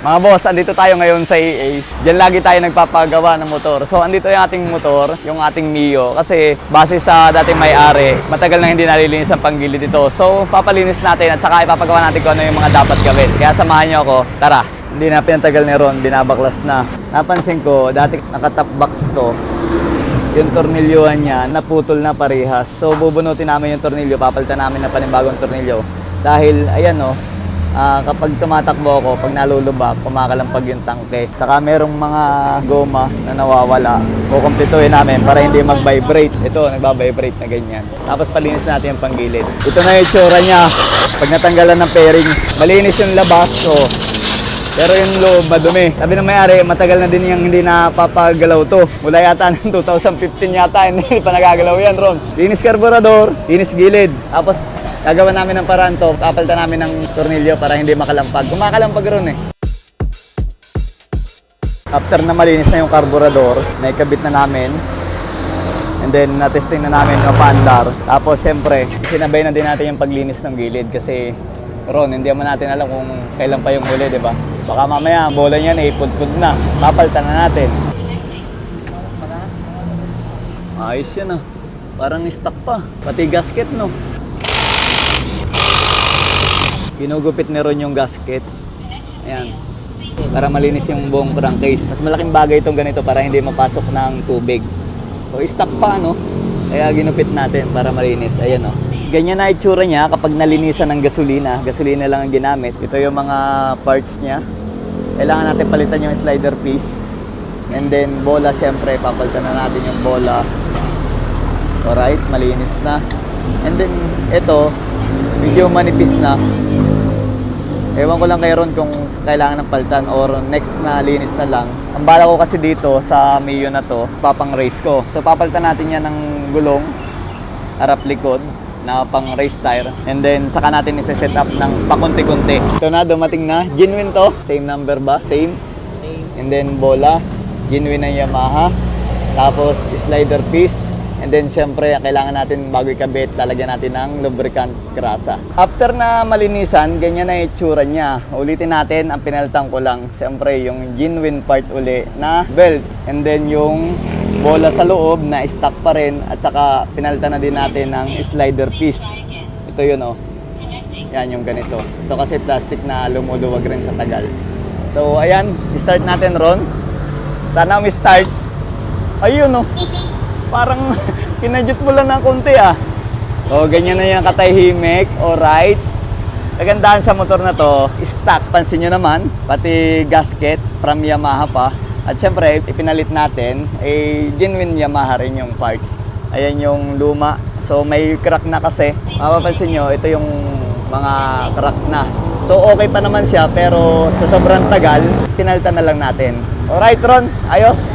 Mga boss, andito tayo ngayon sa AA. Diyan lagi tayo nagpapagawa ng motor. So, andito yung ating motor, yung ating Mio. Kasi base sa dating may-ari, matagal na hindi nalilinis ang panggilid dito. So, papalinis natin at saka ipapagawa natin kung ano yung mga dapat gawin. Kaya samahan nyo ako. Tara! Hindi na pinatagal ni Ron, binabaklas na. Napansin ko, dati nakatop box to. Yung tornilyohan niya, naputol na parehas. So, bubunutin namin yung tornilyo, papalitan namin na panibagong tornilyo. Dahil, ayan o, kapag tumatakbo ako, pag nalulubak, kumakalampag yung tangke. Saka merong mga goma na nawawala. Kukumpletuhin namin para hindi mag-vibrate. Ito, nagbabibrate na ganyan. Tapos palinis natin yung panggilid. Ito na yung itsura niya. Pag natanggalan ng fairings, malinis yung labas. So, pero yung loob, madumi. Sabi ng may-ari, matagal na din yung hindi napapagalaw to. Mula yata ng 2015 yata, hindi pa nagagalaw yan, Ron. Linis karburador, linis gilid. Tapos, gagawa namin ng paraan to. Papalitan namin ng tornilyo para hindi makalampag. Kumakalampag ron eh. After na malinis na yung karburador, naikabit na namin. And then, natesting na namin yung paandar. Tapos, siyempre, sinabay na din natin yung paglinis ng gilid kasi Ron, hindi naman natin alam kung kailan pa yung huli, di ba? Baka mamaya, bola niyan eh, pudpud na. Papalitan na natin. Ayos yan ah. Parang stock pa. Pati gasket, no? Ginugupit ni Ron yung gasket. Ayan. Para malinis yung buong crankcase. Mas malaking bagay itong ganito para hindi mapasok ng tubig. So, stock pa, no? Kaya ginupit natin para malinis. Ayan, no? Ganyan na itsura niya kapag nalinisan ng gasolina. Gasolina lang ang ginamit. Ito yung mga parts niya. Kailangan natin palitan yung slider piece. And then bola, siyempre, papalitan na natin yung bola. Alright, malinis na. And then, ito, medyo manipis na. Ewan ko lang kay Ron kung kailangan ng palitan or next na linis na lang. Ang bala ko kasi dito sa Mio na to, papang race ko. So, papalitan natin yan ng gulong, harap likod, na pang race tire. And then, saka natin isa-set up ng pakunti-kunti. Ito na, dumating na. Genuine to. Same number ba? Same? Same. And then, bola. Genuine na Yamaha. Tapos, slider piece. And then, siyempre, kailangan natin bago ikabit, lalagyan natin ng lubricant grasa. After na malinisan, ganyan na yung itsura niya. Ulitin natin, ang pinalitan ko lang, siyempre, yung genuine part uli na belt. And then, yung bola sa loob na stock pa rin at saka pinalitan na din natin ng slider piece. Ito yun oh. Yan yung ganito. Ito kasi plastic na lumuluwag rin sa tagal. So ayan, start natin Ron. Sana start. Ayun oh. Parang pinadjut mo lang ng konti ah. So ganyan na yung katahimik. Alright. Kagandahan sa motor na to, stock. Pansin nyo naman, pati gasket from Yamaha pa. At siyempre, ipinalit natin, genuine Yamaha rin yung parts. Ayan yung luma. So, may crack na kasi. Mapapansin nyo, ito yung mga crack na. So, okay pa naman siya, pero sa sobrang tagal, pinalitan na lang natin. Alright, Ron. Ayos.